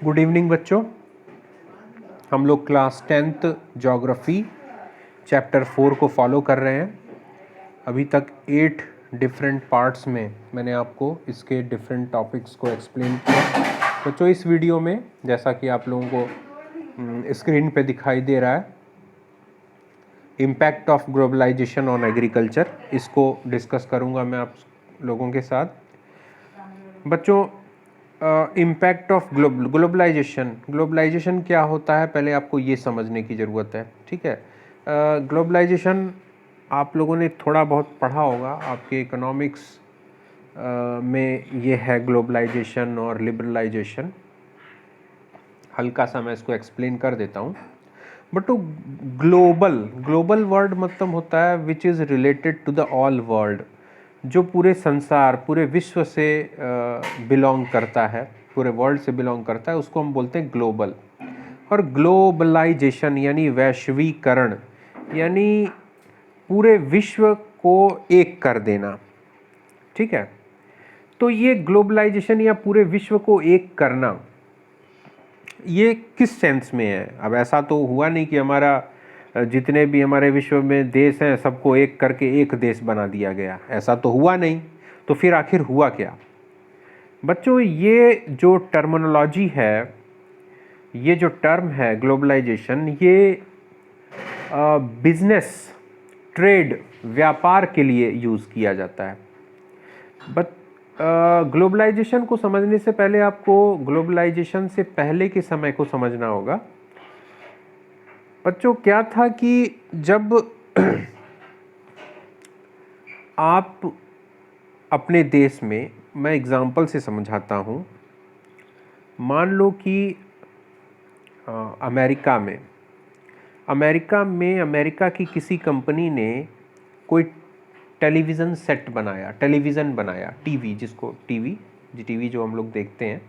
Good evening बच्चों। हम लोग क्लास 10th ज्योग्राफी चैप्टर 4 को फॉलो कर रहे हैं। अभी तक 8 डिफरेंट पार्ट्स में मैंने आपको इसके डिफरेंट टॉपिक्स को एक्सप्लेन किया। बच्चों इस वीडियो में जैसा कि आप लोगों को स्क्रीन पे दिखाई दे रहा है, impact of globalisation on agriculture, इसको डिस्कस करूंगा मैं आप लोगों के साथ। बच्चों इम्पैक्ट ऑफ ग्लोबलाइजेशन क्या होता है, पहले आपको ये समझने की ज़रूरत है। ठीक है, ग्लोबलाइजेशन आप लोगों ने थोड़ा बहुत पढ़ा होगा, आपके इकोनॉमिक्स में ये है ग्लोबलाइजेशन और लिबरलाइजेशन। हल्का सा मैं इसको एक्सप्लेन कर देता हूँ। बट तो ग्लोबल वर्ड मतलब होता है which is related to the all world, जो पूरे संसार, पूरे विश्व से बिलोंग करता है, पूरे वर्ल्ड से बिलोंग करता है, उसको हम बोलते हैं ग्लोबल। और ग्लोबलाइजेशन यानी वैश्वीकरण, यानी पूरे विश्व को एक कर देना। ठीक है, तो ये ग्लोबलाइजेशन या पूरे विश्व को एक करना, ये किस सेंस में है? अब ऐसा तो हुआ नहीं कि हमारा जितने भी हमारे विश्व में देश हैं सबको एक करके एक देश बना दिया गया, ऐसा तो हुआ नहीं। तो फिर आखिर हुआ क्या? बच्चों ये जो टर्मिनोलॉजी है, ये जो टर्म है ग्लोबलाइजेशन, ये बिजनेस, ट्रेड, व्यापार के लिए यूज़ किया जाता है। बट ग्लोबलाइजेशन को समझने से पहले आपको ग्लोबलाइजेशन से पहले के समय को समझना होगा। बच्चों क्या था कि जब आप अपने देश में, मैं एग्जांपल से समझाता हूँ। मान लो कि अमेरिका की किसी कंपनी ने कोई टेलीविज़न बनाया, टीवी जो हम लोग देखते हैं,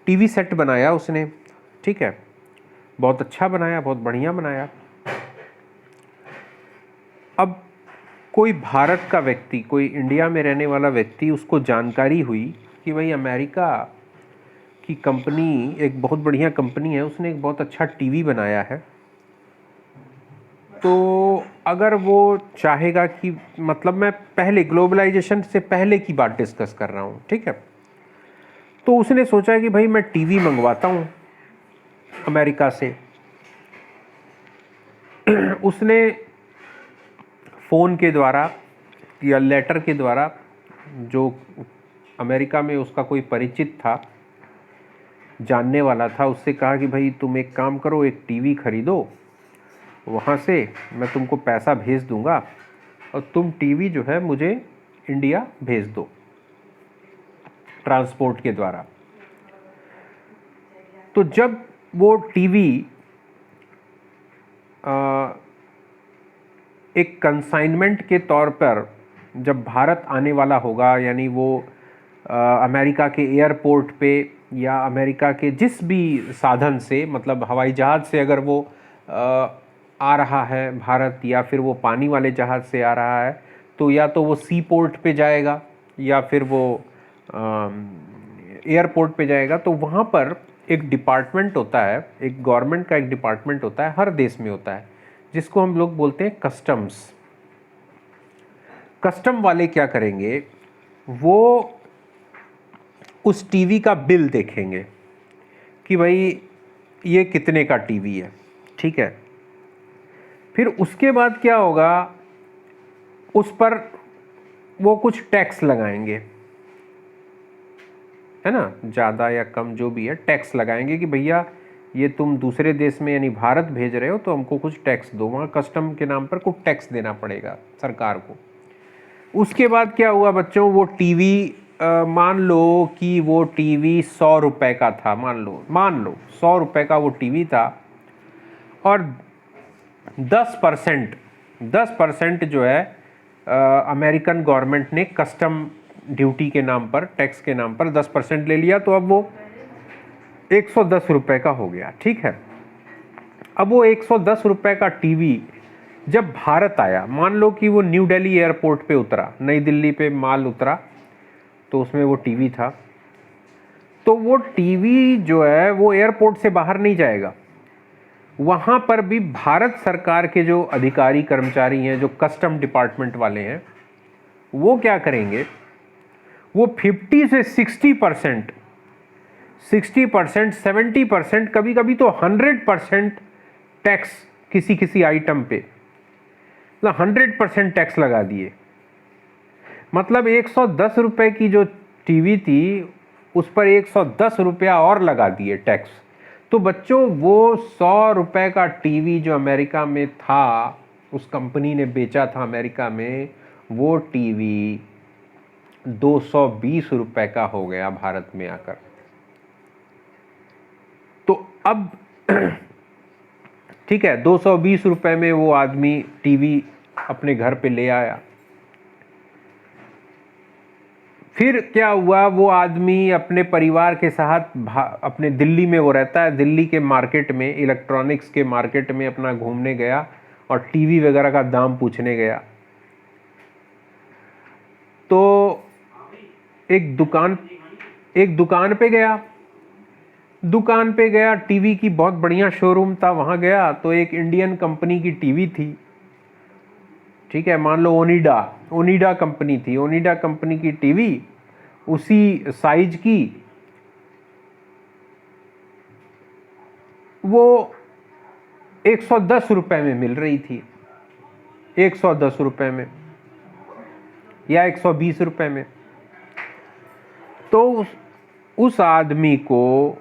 टीवी सेट बनाया उसने। ठीक है, बहुत अच्छा बनाया, बहुत बढ़िया बनाया। अब कोई भारत का व्यक्ति, कोई इंडिया में रहने वाला व्यक्ति, उसको जानकारी हुई कि भाई अमेरिका की कंपनी एक बहुत बढ़िया कंपनी है, उसने एक बहुत अच्छा टीवी बनाया है। तो अगर वो चाहेगा कि, मतलब मैं पहले ग्लोबलाइजेशन से पहले की बात डिस्कस कर रहा हूँ, ठीक है, तो उसने सोचा कि भाई मैं टीवी मंगवाता हूँ अमेरिका से। उसने फ़ोन के द्वारा या लेटर के द्वारा, जो अमेरिका में उसका कोई परिचित था, जानने वाला था, उससे कहा कि भाई तुम एक काम करो, एक टीवी खरीदो, वहाँ से मैं तुमको पैसा भेज दूँगा और तुम टीवी जो है मुझे इंडिया भेज दो ट्रांसपोर्ट के द्वारा। तो जब वो टीवी एक कंसाइनमेंट के तौर पर जब भारत आने वाला होगा, यानी वो अमेरिका के एयरपोर्ट पे या अमेरिका के जिस भी साधन से, मतलब हवाई जहाज़ से अगर वो आ रहा है भारत, या फिर वो पानी वाले जहाज़ से आ रहा है, तो या तो वो सी पोर्ट पे जाएगा या फिर वो एयरपोर्ट पे जाएगा। तो वहाँ पर एक डिपार्टमेंट होता है, एक गवर्नमेंट का एक डिपार्टमेंट होता है, हर देश में होता है, जिसको हम लोग बोलते हैं कस्टम्स। कस्टम वाले क्या करेंगे, वो उस टीवी का बिल देखेंगे कि भाई ये कितने का टीवी है। ठीक है, फिर उसके बाद क्या होगा, उस पर वो कुछ टैक्स लगाएंगे, है ना, ज़्यादा या कम जो भी है, टैक्स लगाएंगे कि भैया ये तुम दूसरे देश में यानी भारत भेज रहे हो तो हमको कुछ टैक्स दो। वहाँ कस्टम के नाम पर कुछ टैक्स देना पड़ेगा सरकार को। उसके बाद क्या हुआ बच्चों, वो टीवी मान लो कि वो टीवी 100 रुपये का था, मान लो 100 रुपये का वो टीवी था, और 10% जो है अमेरिकन गवर्नमेंट ने कस्टम ड्यूटी के नाम पर, टैक्स के नाम पर 10% ले लिया, तो अब वो 110 रुपये का हो गया। ठीक है, अब वो 110 रुपये का टीवी जब भारत आया, मान लो कि वो न्यू दिल्ली एयरपोर्ट पे उतरा, नई दिल्ली पे माल उतरा, तो उसमें वो टीवी था। तो वो टीवी जो है वो एयरपोर्ट से बाहर नहीं जाएगा, वहाँ पर भी भारत सरकार के जो अधिकारी कर्मचारी हैं, जो कस्टम डिपार्टमेंट वाले हैं, वो क्या करेंगे, वो 50 से 60%, 70%, कभी कभी तो 100% टैक्स किसी किसी आइटम पे, मतलब 100% टैक्स लगा दिए। मतलब 110 रुपये की जो टीवी थी उस पर 110 रुपया और लगा दिए टैक्स। तो बच्चों वो 100 रुपये का टीवी जो अमेरिका में था, उस कंपनी ने बेचा था अमेरिका में, वो टीवी 220 रुपये का हो गया भारत में आकर। तो अब ठीक है, 220 रुपये में वो आदमी टीवी अपने घर पे ले आया। फिर क्या हुआ, वो आदमी अपने परिवार के साथ अपने दिल्ली में वो रहता है, दिल्ली के मार्केट में, इलेक्ट्रॉनिक्स के मार्केट में अपना घूमने गया और टीवी वगैरह का दाम पूछने गया। तो एक दुकान पे गया, टीवी की बहुत बढ़िया शोरूम था, वहाँ गया तो एक इंडियन कंपनी की टीवी थी, ठीक है, मान लो ओनिडा कंपनी थी, ओनिडा कंपनी की टीवी उसी साइज की, वो 110 रुपये में मिल रही थी, 110 रुपये में या 120 रुपये में। तो उस आदमी को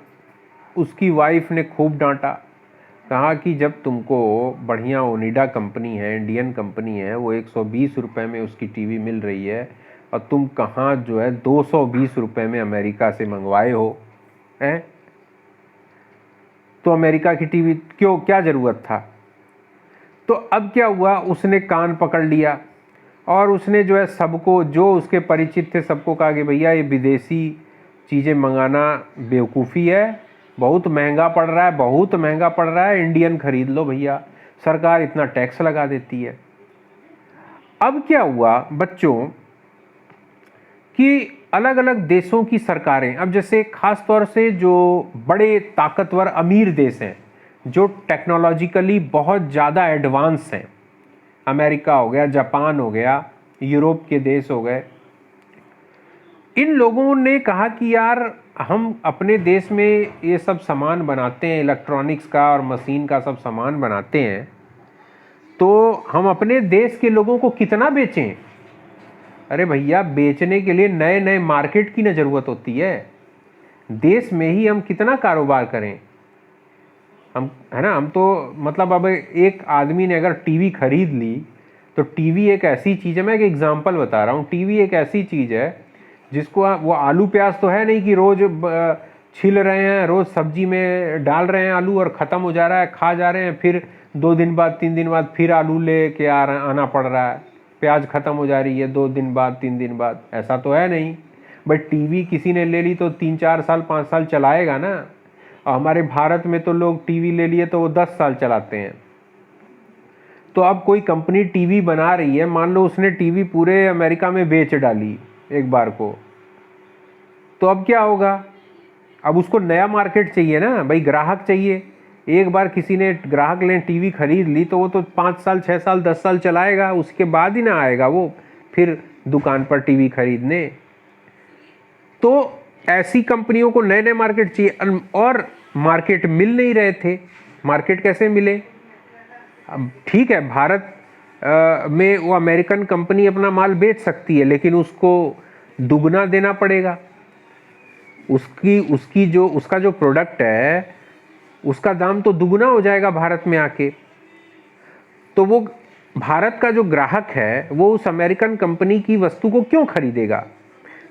उसकी वाइफ ने खूब डांटा, कहा कि जब तुमको बढ़िया ओनिडा कंपनी है, इंडियन कंपनी है, वो 120 रुपये में उसकी टीवी मिल रही है और तुम कहाँ जो है 220 रुपये में अमेरिका से मंगवाए हो, हैं? तो अमेरिका की टीवी क्यों, क्या ज़रूरत था? तो अब क्या हुआ, उसने कान पकड़ लिया और उसने जो है सबको, जो उसके परिचित थे, सबको कहा कि भैया ये विदेशी चीज़ें मंगाना बेवकूफ़ी है, बहुत महंगा पड़ रहा है, बहुत महंगा पड़ रहा है, इंडियन खरीद लो भैया, सरकार इतना टैक्स लगा देती है। अब क्या हुआ बच्चों कि अलग अलग देशों की सरकारें, अब जैसे खास तौर से जो बड़े ताकतवर अमीर देश हैं, जो टेक्नोलॉजिकली बहुत ज़्यादा एडवांस हैं, अमेरिका हो गया, जापान हो गया, यूरोप के देश हो गए, इन लोगों ने कहा कि यार हम अपने देश में ये सब सामान बनाते हैं, इलेक्ट्रॉनिक्स का और मशीन का सब सामान बनाते हैं, तो हम अपने देश के लोगों को कितना बेचें? अरे भैया, बेचने के लिए नए नए मार्केट की ना ज़रूरत होती है, देश में ही हम कितना कारोबार करें हम, है ना? हम तो मतलब अब एक आदमी ने अगर टीवी खरीद ली, तो टीवी एक ऐसी चीज़ है, मैं एक एग्जांपल बता रहा हूँ, टीवी एक ऐसी चीज़ है जिसको वो आलू प्याज तो है नहीं कि रोज़ छील रहे हैं, रोज़ सब्जी में डाल रहे हैं आलू और ख़त्म हो जा रहा है, खा जा रहे हैं, फिर 2 दिन बाद 3 दिन बाद फिर आलू ले के आना पड़ रहा है, प्याज ख़त्म हो जा रही है 2 दिन बाद 3 दिन बाद, ऐसा तो है नहीं। बट टीवी किसी ने ले ली तो 3-4 साल 5 साल चलाएगा ना, और हमारे भारत में तो लोग टीवी ले लिए तो वो 10 साल चलाते हैं। तो अब कोई कंपनी टीवी बना रही है, मान लो उसने टीवी पूरे अमेरिका में बेच डाली एक बार को, तो अब क्या होगा? अब उसको नया मार्केट चाहिए ना भाई, ग्राहक चाहिए। एक बार किसी ने ग्राहक ने टीवी खरीद ली तो वो तो 5 साल 6 साल 10 साल चलाएगा, उसके बाद ही ना आएगा वो फिर दुकान पर टीवी खरीदने। तो ऐसी कंपनियों को नए नए मार्केट चाहिए, और मार्केट मिल नहीं रहे थे। मार्केट कैसे मिले? अब ठीक है, भारत में वो अमेरिकन कंपनी अपना माल बेच सकती है, लेकिन उसको दुगना देना पड़ेगा। उसका जो प्रोडक्ट है उसका दाम तो दुगना हो जाएगा भारत में आके। तो वो भारत का जो ग्राहक है वो उस अमेरिकन कंपनी की वस्तु को क्यों खरीदेगा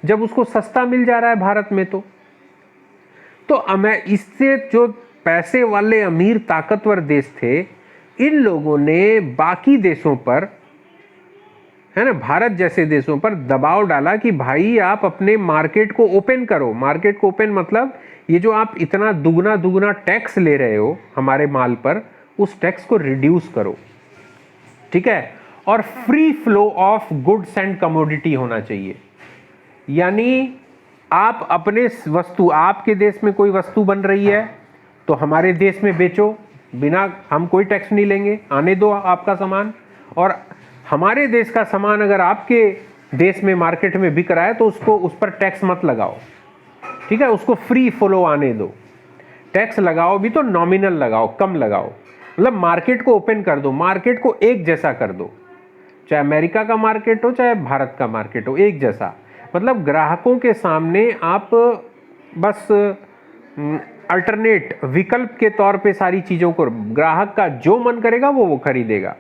जब उसको सस्ता मिल जा रहा है भारत में? तो इससे जो पैसे वाले अमीर ताकतवर देश थे, इन लोगों ने बाकी देशों पर, है ना, भारत जैसे देशों पर दबाव डाला कि भाई आप अपने मार्केट को ओपन करो। मार्केट को ओपन मतलब ये जो आप इतना दुगना टैक्स ले रहे हो हमारे माल पर, उस टैक्स को रिड्यूस करो, ठीक है? और free flow of goods and commodity होना चाहिए, यानी आप अपने वस्तु, आपके देश में कोई वस्तु बन रही है तो हमारे देश में बेचो, बिना, हम कोई टैक्स नहीं लेंगे, आने दो आपका सामान। और हमारे देश का सामान अगर आपके देश में मार्केट में बिक रहा है तो उसको, उस पर टैक्स मत लगाओ, ठीक है, उसको फ्री फ्लो आने दो। टैक्स लगाओ भी तो नॉमिनल लगाओ, कम लगाओ, मतलब मार्केट को ओपन कर दो, मार्केट को एक जैसा कर दो, चाहे अमेरिका का मार्केट हो चाहे भारत का मार्केट हो, एक जैसा। मतलब ग्राहकों के सामने आप बस अल्टरनेट विकल्प के तौर पे सारी चीज़ों को, ग्राहक का जो मन करेगा वो खरीदेगा।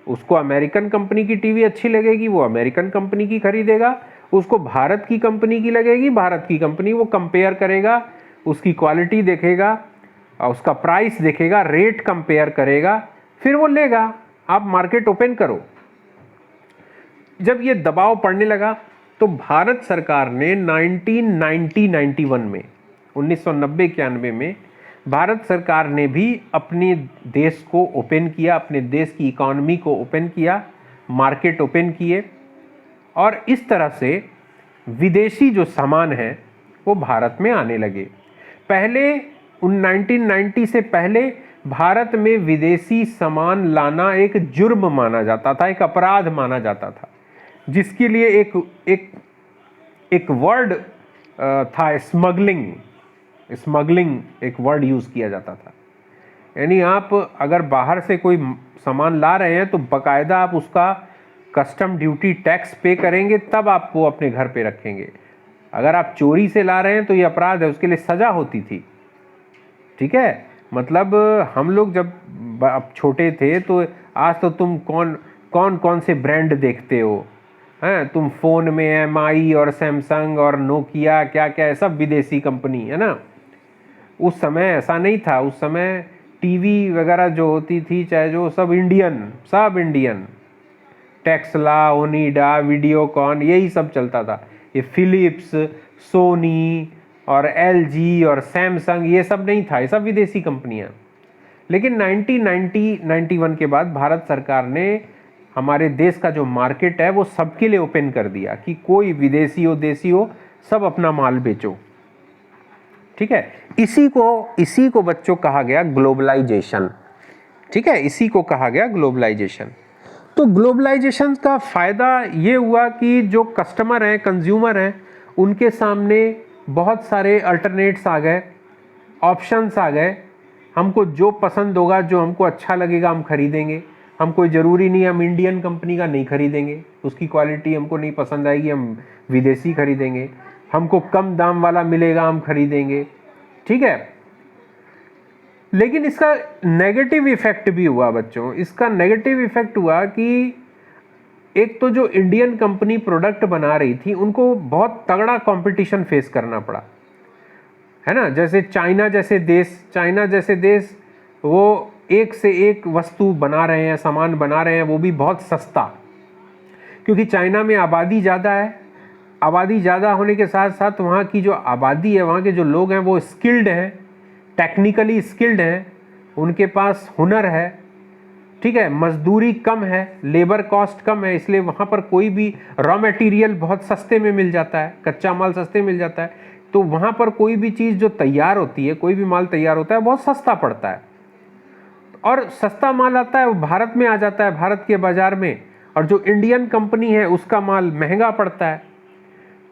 उसको अमेरिकन कंपनी की टीवी अच्छी लगेगी वो अमेरिकन कंपनी की खरीदेगा, उसको भारत की कंपनी की लगेगी भारत की कंपनी, वो कंपेयर करेगा, उसकी क्वालिटी देखेगा, उसका प्राइस देखेगा, रेट कंपेयर करेगा, फिर वो लेगा। आप मार्केट ओपन करो। जब ये दबाव पड़ने लगा तो भारत सरकार ने 1991 में, 1990-91 में भारत सरकार ने भी अपने देश को ओपन किया, अपने देश की इकॉनमी को ओपन किया, मार्केट ओपन किए, और इस तरह से विदेशी जो सामान है वो भारत में आने लगे। पहले 1990 से पहले भारत में विदेशी सामान लाना एक जुर्म माना जाता था, एक अपराध माना जाता था, जिसके लिए एक वर्ड था, स्मगलिंग एक वर्ड यूज़ किया जाता था। यानी आप अगर बाहर से कोई सामान ला रहे हैं तो बाकायदा आप उसका कस्टम ड्यूटी टैक्स पे करेंगे, तब आप वो अपने घर पे रखेंगे। अगर आप चोरी से ला रहे हैं तो ये अपराध है, उसके लिए सज़ा होती थी, ठीक है। मतलब हम लोग जब छोटे थे तो आज तो तुम कौन से ब्रांड देखते हो, हैं, तुम फ़ोन में MI और सैमसंग और नोकिया, क्या क्या है, सब विदेशी कंपनी है ना। उस समय ऐसा नहीं था, उस समय टीवी वगैरह जो होती थी, चाहे जो, सब इंडियन, टेक्सला, ओनिडा, वीडियोकॉन, यही सब चलता था। ये फिलिप्स, सोनी और LG और सैमसंग, ये सब नहीं था, ये सब विदेशी कंपनियां। लेकिन 1991 के बाद भारत सरकार ने हमारे देश का जो मार्केट है वो सबके लिए ओपन कर दिया कि कोई विदेशी हो देशी हो, सब अपना माल बेचो, ठीक है। इसी को बच्चों कहा गया ग्लोबलाइजेशन, ठीक है, इसी को कहा गया ग्लोबलाइजेशन। तो ग्लोबलाइजेशन का फ़ायदा ये हुआ कि जो कस्टमर हैं, कंज्यूमर हैं, उनके सामने बहुत सारे अल्टरनेट्स आ गए, ऑप्शंस आ गए। हमको जो पसंद होगा, जो हमको अच्छा लगेगा, हम खरीदेंगे। हम कोई ज़रूरी नहीं हम इंडियन कंपनी का नहीं खरीदेंगे, उसकी क्वालिटी हमको नहीं पसंद आएगी, हम विदेशी खरीदेंगे। हमको कम दाम वाला मिलेगा, हम खरीदेंगे, ठीक है। लेकिन इसका नेगेटिव इफेक्ट भी हुआ बच्चों। इसका नेगेटिव इफेक्ट हुआ कि एक तो जो इंडियन कंपनी प्रोडक्ट बना रही थी उनको बहुत तगड़ा कंपटीशन फेस करना पड़ा, है ना। जैसे चाइना जैसे देश वो एक से एक वस्तु बना रहे हैं, सामान बना रहे हैं, वो भी बहुत सस्ता, क्योंकि चाइना में आबादी ज़्यादा है। आबादी ज़्यादा होने के साथ साथ वहाँ की जो आबादी है, वहाँ के जो लोग हैं वो स्किल्ड हैं, टेक्निकली स्किल्ड हैं, उनके पास हुनर है, ठीक है, मजदूरी कम है, लेबर कॉस्ट कम है, इसलिए वहाँ पर कोई भी रॉ मटेरियल बहुत सस्ते में मिल जाता है, कच्चा माल सस्ते मिल जाता है। तो वहाँ पर कोई भी चीज़ जो तैयार होती है, कोई भी माल तैयार होता है, बहुत सस्ता पड़ता है, और सस्ता माल आता है वो भारत में आ जाता है, भारत के बाज़ार में, और जो इंडियन कंपनी है उसका माल महंगा पड़ता है।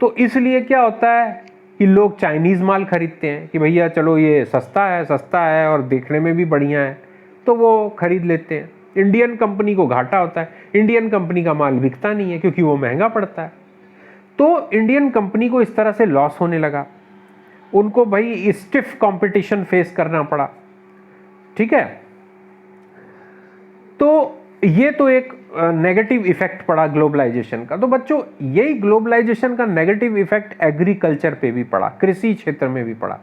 तो इसलिए क्या होता है कि लोग चाइनीज़ माल खरीदते हैं कि भैया चलो ये सस्ता है और देखने में भी बढ़िया है, तो वो खरीद लेते हैं। इंडियन कंपनी को घाटा होता है, इंडियन कंपनी का माल बिकता नहीं है क्योंकि वो महंगा पड़ता है। तो इंडियन कंपनी को इस तरह से लॉस होने लगा, उनको भाई स्टिफ कंपटीशन फेस करना पड़ा, ठीक है। तो ये तो एक नेगेटिव इफेक्ट पड़ा ग्लोबलाइजेशन का। तो बच्चों यही ग्लोबलाइजेशन का नेगेटिव इफेक्ट एग्रीकल्चर पे भी पड़ा, कृषि क्षेत्र में भी पड़ा,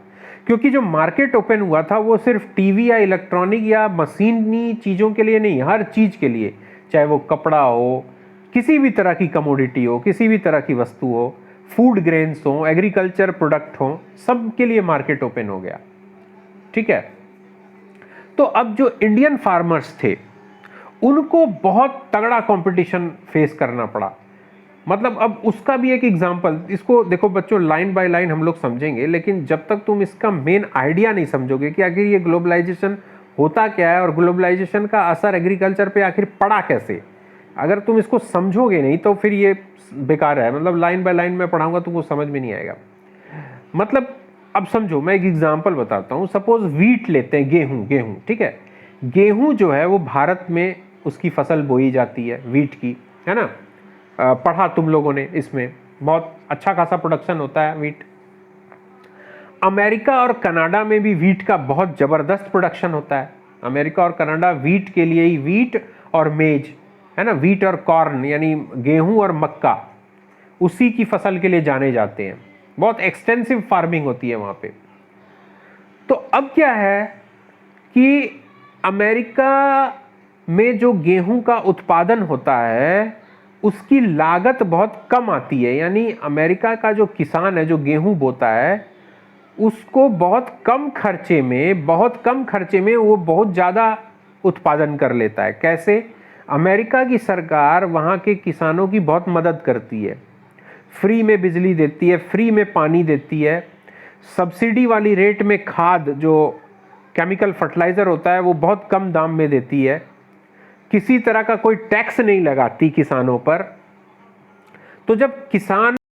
क्योंकि जो मार्केट ओपन हुआ था वो सिर्फ टीवी या इलेक्ट्रॉनिक या मशीनी चीज़ों के लिए नहीं, हर चीज़ के लिए, चाहे वो कपड़ा हो, किसी भी तरह की कमोडिटी हो, किसी भी तरह की वस्तु हो, फूड ग्रेन्स हो, एग्रीकल्चर प्रोडक्ट हो, सब के लिए मार्केट ओपन हो गया, ठीक है। तो अब जो इंडियन फार्मर्स थे उनको बहुत तगड़ा कंपटीशन फेस करना पड़ा, मतलब अब उसका भी एक एग्जांपल, इसको देखो बच्चों, लाइन बाय लाइन हम लोग समझेंगे, लेकिन जब तक तुम इसका मेन आइडिया नहीं समझोगे कि आखिर ये ग्लोबलाइजेशन होता क्या है और ग्लोबलाइजेशन का असर एग्रीकल्चर पे आखिर पड़ा कैसे, अगर तुम इसको समझोगे नहीं तो फिर ये बेकार है। मतलब लाइन बाय लाइन मैं पढ़ाऊंगा तो वो समझ में नहीं आएगा। मतलब अब समझो, मैं एक एग्जांपल बताता हूँ। सपोज वीट लेते हैं, गेहूं, ठीक है। गेहूं जो है वो भारत में उसकी फसल बोई जाती है, वीट की, है ना। पढ़ा तुम लोगों ने, इसमें बहुत अच्छा खासा प्रोडक्शन होता है वीट। अमेरिका और कनाडा में भी वीट का बहुत ज़बरदस्त प्रोडक्शन होता है। अमेरिका और कनाडा वीट के लिए ही, वीट और मेज, है ना, वीट और कॉर्न यानी गेहूं और मक्का, उसी की फसल के लिए जाने जाते हैं। बहुत एक्सटेंसिव फार्मिंग होती है वहाँ पे। तो अब क्या है कि अमेरिका में जो गेहूं का उत्पादन होता है उसकी लागत बहुत कम आती है। यानी अमेरिका का जो किसान है, जो गेहूं बोता है, उसको बहुत कम खर्चे में वो बहुत ज़्यादा उत्पादन कर लेता है। कैसे? अमेरिका की सरकार वहाँ के किसानों की बहुत मदद करती है, फ्री में बिजली देती है, फ्री में पानी देती है, सब्सिडी वाली रेट में खाद, जो केमिकल फर्टिलाइज़र होता है, वो बहुत कम दाम में देती है, किसी तरह का कोई टैक्स नहीं लगाती किसानों पर। तो जब किसान